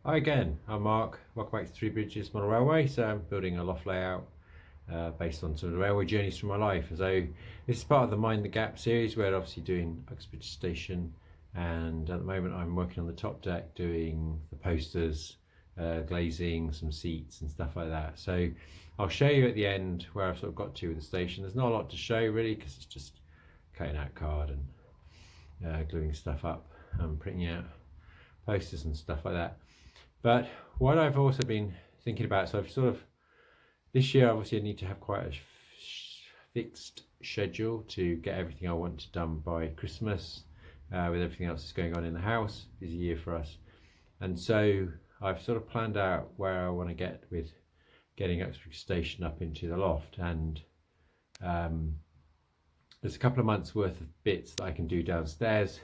Hi again, I'm Mark. Welcome back to Three Bridges Model Railway. So I'm building a loft layout based on some of the railway journeys from my life. So this is part of the Mind the Gap series where I'm obviously doing Uxbridge Station, and at the moment I'm working on the top deck doing the posters, glazing, some seats and stuff like that. So I'll show you at the end where I've sort of got to with the station. There's not a lot to show really because it's just cutting out card and gluing stuff up and printing out posters and stuff like that. But what I've also been thinking about, so I've sort of, this year obviously I need to have quite a fixed schedule to get everything I want done by Christmas, with everything else that's going on in the house. Busy year for us. And so I've sort of planned out where I want to get with getting Uxbridge Station up into the loft, and there's a couple of months worth of bits that I can do downstairs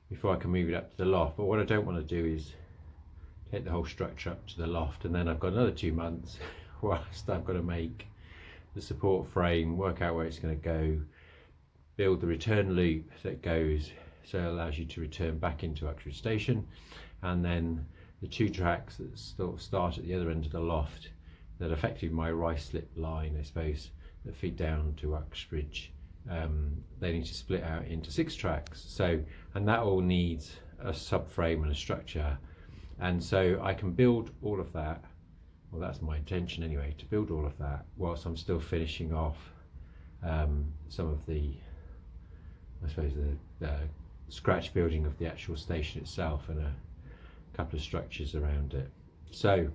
before I can move it up to the loft. But what I don't want to do is take the whole structure up to the loft, and then I've got another 2 months whilst I've got to make the support frame, work out where it's going to go, build the return loop that goes so it allows you to return back into Uxbridge Station, and then the 2 tracks that start at the other end of the loft that effectively my rice slip line, I suppose, that feed down to Uxbridge. They need to split out into 6 tracks, so, and that all needs a subframe and a structure. And so I can build all of that, well that's my intention anyway, to build all of that whilst I'm still finishing off some of the, I suppose, the scratch building of the actual station itself and a couple of structures around it. So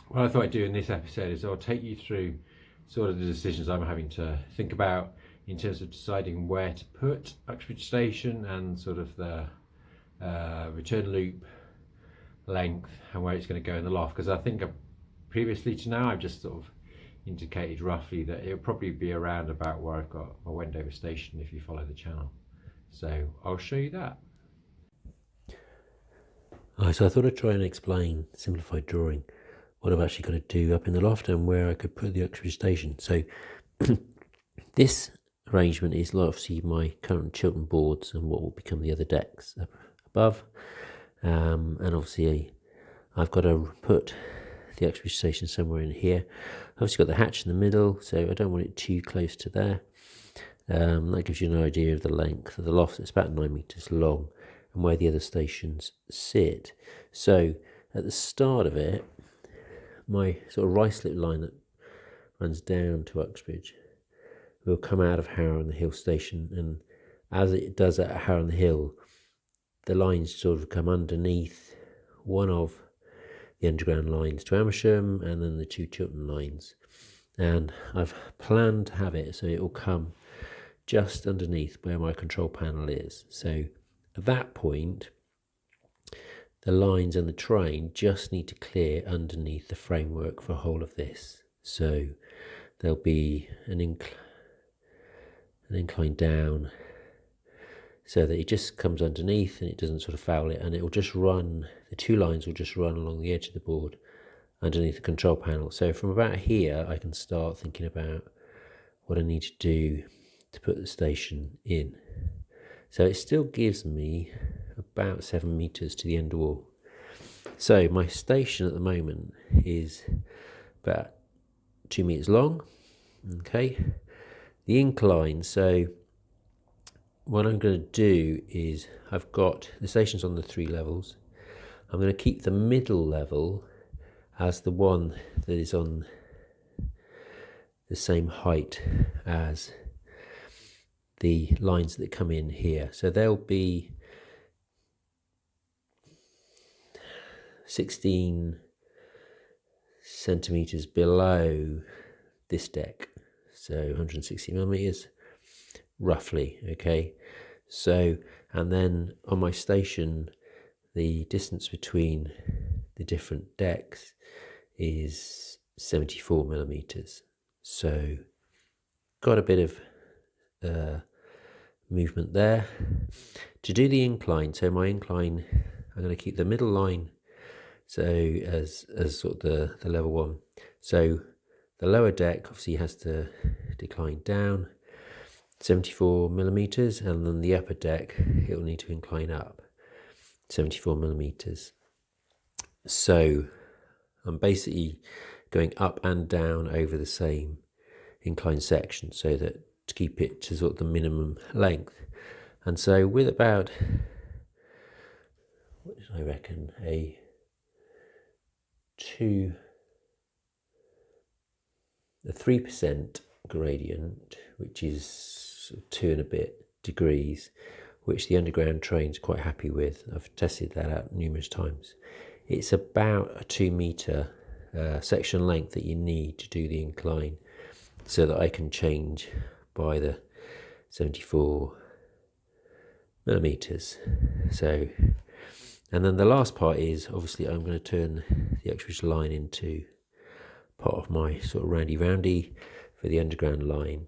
what I thought I'd do in this episode is I'll take you through sort of the decisions I'm having to think about in terms of deciding where to put Uxbridge Station and sort of the return loop length and where it's going to go in the loft, because I think previously to now I've just sort of indicated roughly that it'll probably be around about where I've got my Wendover station if you follow the channel. So I'll show you that. Alright, so I thought I'd try and explain, simplified drawing, what I've actually got to do up in the loft and where I could put the Uxbridge Station. So this arrangement is obviously my current Chiltern boards and what will become the other decks up above. And obviously I've got to put the Uxbridge Station somewhere in here. I've obviously got the hatch in the middle, so I don't want it too close to there. That gives you an idea of the length of the loft. It's about 9 metres long, and where the other stations sit. So at the start of it, my sort of rice slip line that runs down to Uxbridge will come out of Harrow on the Hill station, and as it does at Harrow on the Hill, the lines sort of come underneath one of the underground lines to Amersham and then the 2 Chiltern lines. And I've planned to have it so it will come just underneath where my control panel is. So at that point, the lines and the train just need to clear underneath the framework for the whole of this. So there'll be an incline down so that it just comes underneath and it doesn't sort of foul it, and it will just run, the 2 lines will just run along the edge of the board underneath the control panel. So from about here I can start thinking about what I need to do to put the station in. So it still gives me about 7 metres to the end wall. So my station at the moment is about 2 metres long. Okay, the incline, so what I'm going to do is, I've got the stations on the 3 levels. I'm going to keep the middle level as the one that is on the same height as the lines that come in here. So they'll be 16 centimetres below this deck, so 160 millimetres roughly. Okay, so, and then on my station the distance between the different decks is 74 millimetres, so got a bit of movement there. To do the incline, so my incline, I'm going to keep the middle line so as sort of the level one. So the lower deck obviously has to decline down 74 millimeters, and then the upper deck it will need to incline up 74 millimeters. So I'm basically going up and down over the same inclined section so that to keep it to sort of the minimum length. And so with about, what did I reckon, a 3% gradient, which is 2 and a bit degrees, which the underground train's quite happy with. I've tested that out numerous times. It's about a 2 metre section length that you need to do the incline, so that I can change by the 74 millimeters. So, and then the last part is obviously I'm going to turn the Uxbridge line into part of my sort of roundy for the underground line,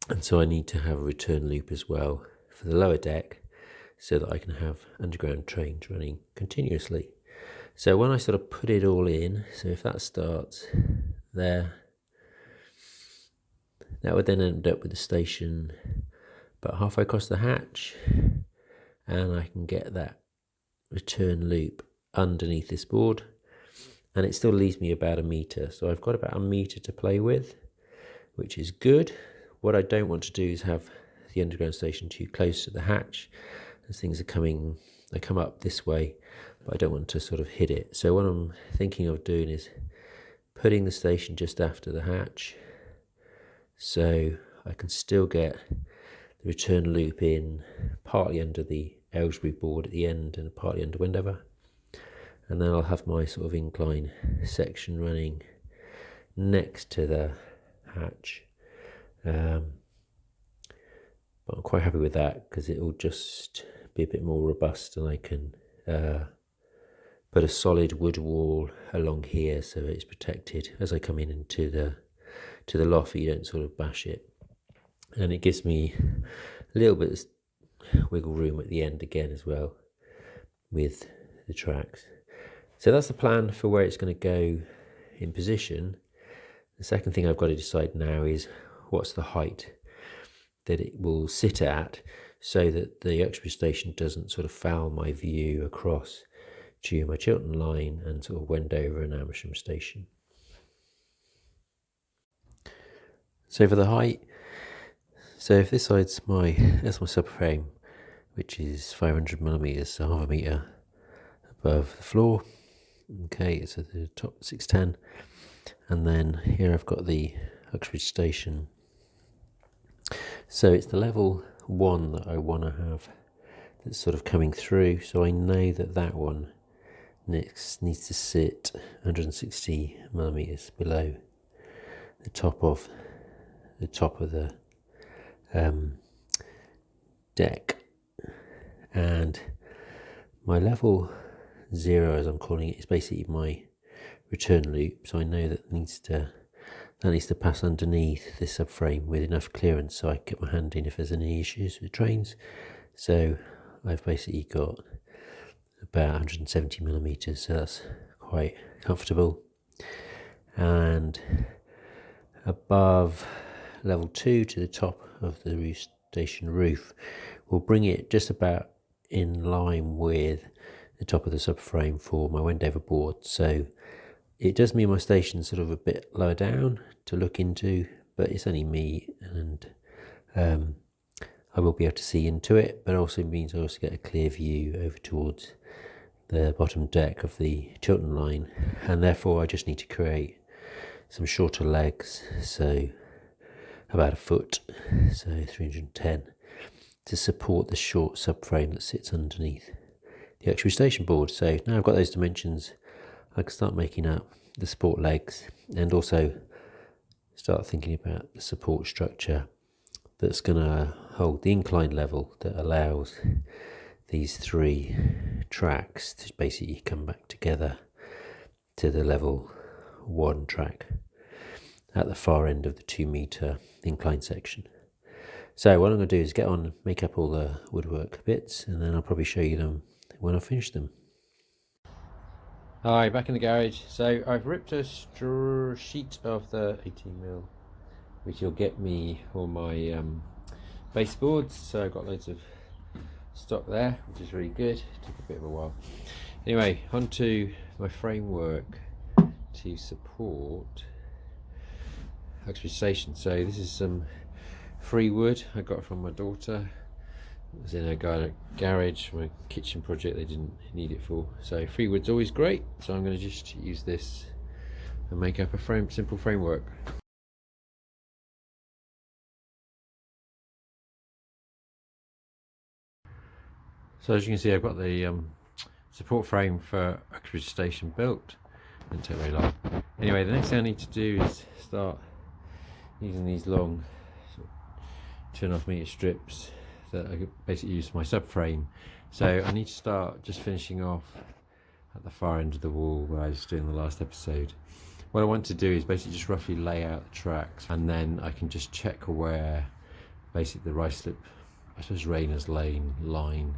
and so I need to have a return loop as well for the lower deck so that I can have underground trains running continuously. So when I sort of put it all in, so if that starts there, that would then end up with the station about halfway across the hatch, and I can get that return loop underneath this board, and it still leaves me about a metre. So I've got about a metre to play with, which is good. What I don't want to do is have the underground station too close to the hatch, as things are coming, they come up this way, but I don't want to sort of hit it. So what I'm thinking of doing is putting the station just after the hatch, so I can still get the return loop in partly under the Aylesbury board at the end and partly under Wendover, and then I'll have my sort of incline section running next to the hatch. But I'm quite happy with that because it will just be a bit more robust, and I can put a solid wood wall along here so it's protected as I come in into the loft, you don't sort of bash it, and it gives me a little bit of wiggle room at the end again as well with the tracks. So that's the plan for where it's going to go in position. The second thing I've got to decide now is what's the height that it will sit at, so that the Uxbridge station doesn't sort of foul my view across to my Chiltern line and sort of Wendover and Amersham station. So for the height, so if this side's that's my subframe, which is 500 millimeters, so half a metre above the floor. Okay, it's at the top 610, and then here I've got the Uxbridge station. So it's the level 1 that I want to have that's sort of coming through. So I know that that one next needs to sit 160 millimeters below the top of the deck, and my level 0, as I'm calling it, is basically my return loop. So I know that needs to pass underneath this subframe with enough clearance so I can get my hand in if there's any issues with trains. So I've basically got about 170 millimeters, so that's quite comfortable. And above level 2 to the top of the station roof will bring it just about in line with the top of the subframe for my Wendover board. So it does mean my station's sort of a bit lower down to look into, but it's only me, and I will be able to see into it, but also means I also get a clear view over towards the bottom deck of the Chiltern line, and therefore I just need to create some shorter legs, so about a foot, so 310, to support the short subframe that sits underneath the Uxbridge station board. So now I've got those dimensions, I can start making up the support legs and also start thinking about the support structure that's going to hold the incline level that allows these 3 tracks to basically come back together to the level 1 track at the far end of the 2 metre incline section. So what I'm going to do is get on, make up all the woodwork bits, and then I'll probably show you them when I finish them. Hi, back in the garage. So I've ripped a sheet of the 18mm, which will get me all my baseboards. So I've got loads of stock there, which is really good. It took a bit of a while. Anyway, onto my framework to support Uxbridge Station. So this is some free wood I got from my daughter. It was in a garage for my kitchen project they didn't need it for. So free wood's always great, so I'm going to just use this and make up a simple framework. So as you can see, I've got the support frame for Uxbridge Station built. Didn't take very long. Anyway, the next thing I need to do is start using these long 2.5 metre strips that I basically use for my subframe. So I need to start just finishing off at the far end of the wall where I was doing the last episode. What I want to do is basically just roughly lay out the tracks, and then I can just check where basically the Ruislip, I suppose Rayner's Lane line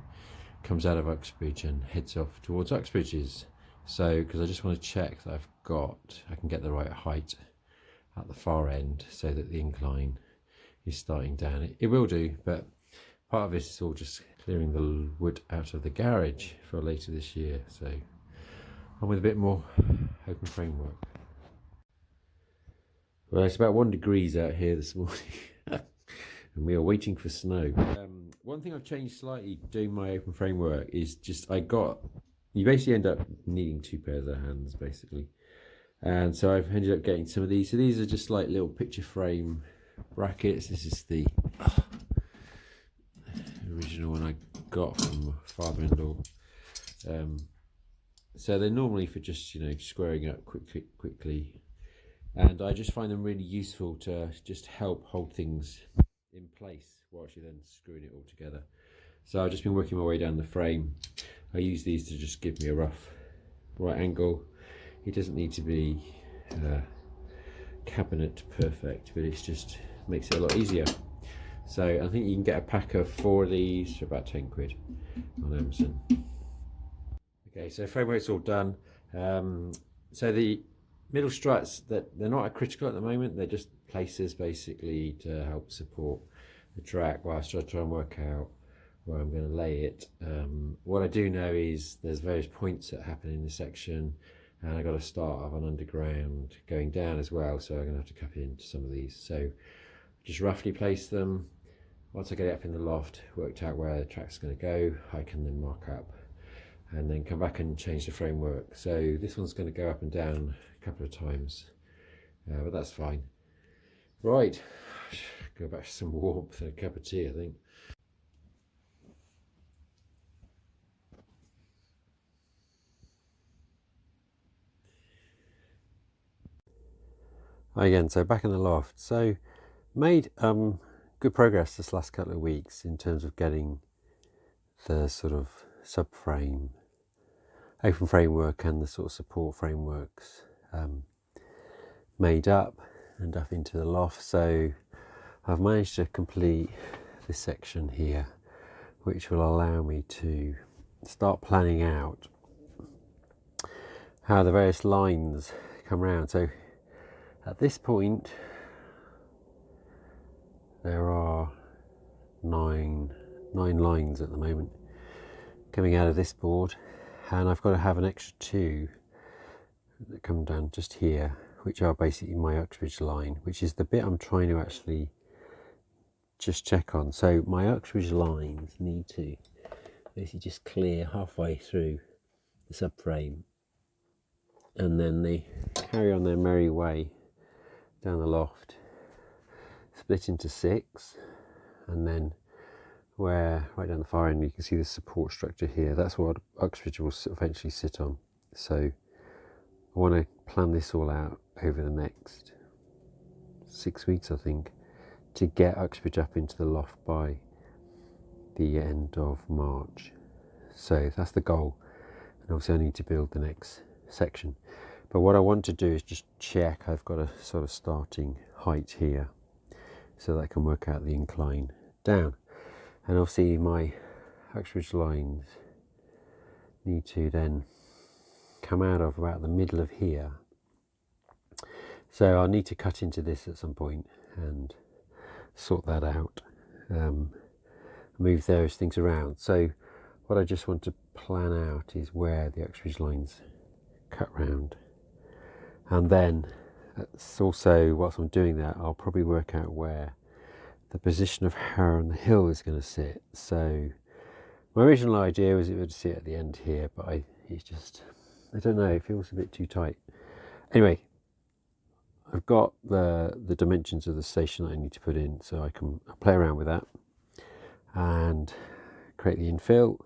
comes out of Uxbridge and heads off towards Uxbridge's. So because I just want to check that I can get the right height at the far end so that the incline is starting down. It will do, but part of this is all just clearing the wood out of the garage for later this year. So I'm with a bit more open framework. Well, it's about 1 degree out here this morning and we are waiting for snow. One thing I've changed slightly doing my open framework is just you basically end up needing 2 pairs of hands basically. And so I've ended up getting some of these. So these are just like little picture frame brackets. This is the original one I got from my father-in-law. So they're normally for just, squaring up quickly. And I just find them really useful to just help hold things in place whilst you're then screwing it all together. So I've just been working my way down the frame. I use these to just give me a rough right angle. It doesn't need to be cabinet perfect, but it's just makes it a lot easier. So I think you can get a pack of 4 of these for about 10 quid on Amazon. Okay, so framework's all done. So the middle struts, that they're not critical at the moment, they're just places basically to help support the track whilst I try and work out where I'm going to lay it. What I do know is there's various points that happen in this section, and I got to start off on underground going down as well, so I'm going to have to cut into some of these. So just roughly place them. Once I get it up in the loft, worked out where the track's going to go, I can then mark up and then come back and change the framework. So this one's going to go up and down a couple of times, but that's fine. Right, go back to some warmth and a cup of tea, I think. Again, so back in the loft. So made good progress this last couple of weeks in terms of getting the sort of subframe, open framework and the sort of support frameworks made up and up into the loft. So I've managed to complete this section here, which will allow me to start planning out how the various lines come round. So at this point there are nine lines at the moment coming out of this board, and I've got to have an extra 2 that come down just here, which are basically my Uxbridge line, which is the bit I'm trying to actually just check on. So my Uxbridge lines need to basically just clear halfway through the subframe, and then they carry on their merry way down the loft, split into 6, and then where right down the far end you can see the support structure here. That's what Uxbridge will eventually sit on. So I want to plan this all out over the next 6 weeks, I think, to get Uxbridge up into the loft by the end of March. So that's the goal, and obviously I need to build the next section. But what I want to do is just check I've got a sort of starting height here so that I can work out the incline down. And obviously my Uxbridge lines need to then come out of about the middle of here. So I'll need to cut into this at some point and sort that out, move those things around. So what I just want to plan out is where the Uxbridge lines cut round. And then it's also, whilst I'm doing that, I'll probably work out where the position of her on the hill is going to sit. So my original idea was it would sit at the end here, but I don't know, it feels a bit too tight. Anyway, I've got the dimensions of the station that I need to put in, so I'll play around with that and create the infill.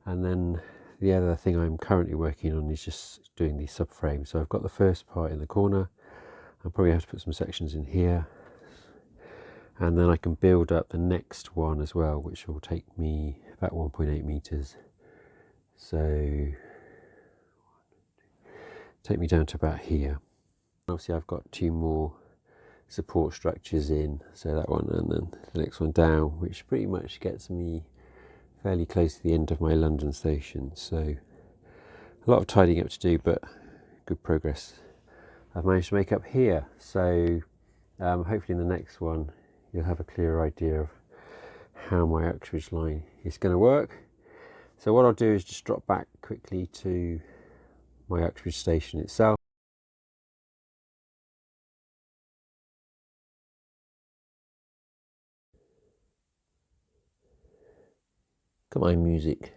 And then the other thing I'm currently working on is just doing the subframe. So I've got the first part in the corner. I'll probably have to put some sections in here, and then I can build up the next one as well, which will take me about 1.8 meters. So take me down to about here. Obviously I've got 2 more support structures in, so that one and then the next one down, which pretty much gets me fairly close to the end of my London station. So a lot of tidying up to do, but good progress I've managed to make up here. So hopefully in the next one you'll have a clearer idea of how my Uxbridge line is going to work. So what I'll do is just drop back quickly to my Uxbridge station itself. Got my music,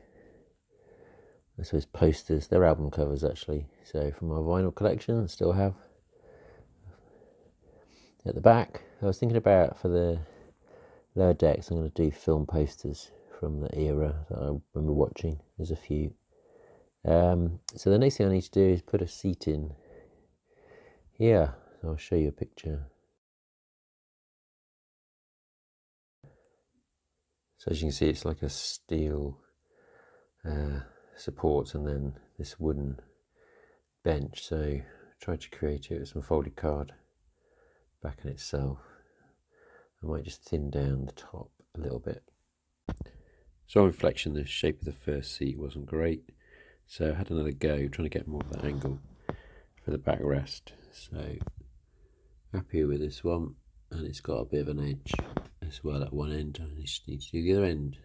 I suppose posters, they're album covers actually, so from my vinyl collection I still have. At the back, I was thinking about for the lower decks, I'm going to do film posters from the era that I remember watching. There's a few. So the next thing I need to do is put a seat in here. So I'll show you a picture. So as you can see, it's like a steel support and then this wooden bench. So I tried to create it with some folded card back in itself. I might just thin down the top a little bit. So on reflection, the shape of the first seat wasn't great, so I had another go trying to get more of that angle for the backrest. So happy with this one, and it's got a bit of an edge as well at one end. I just need to do the other end.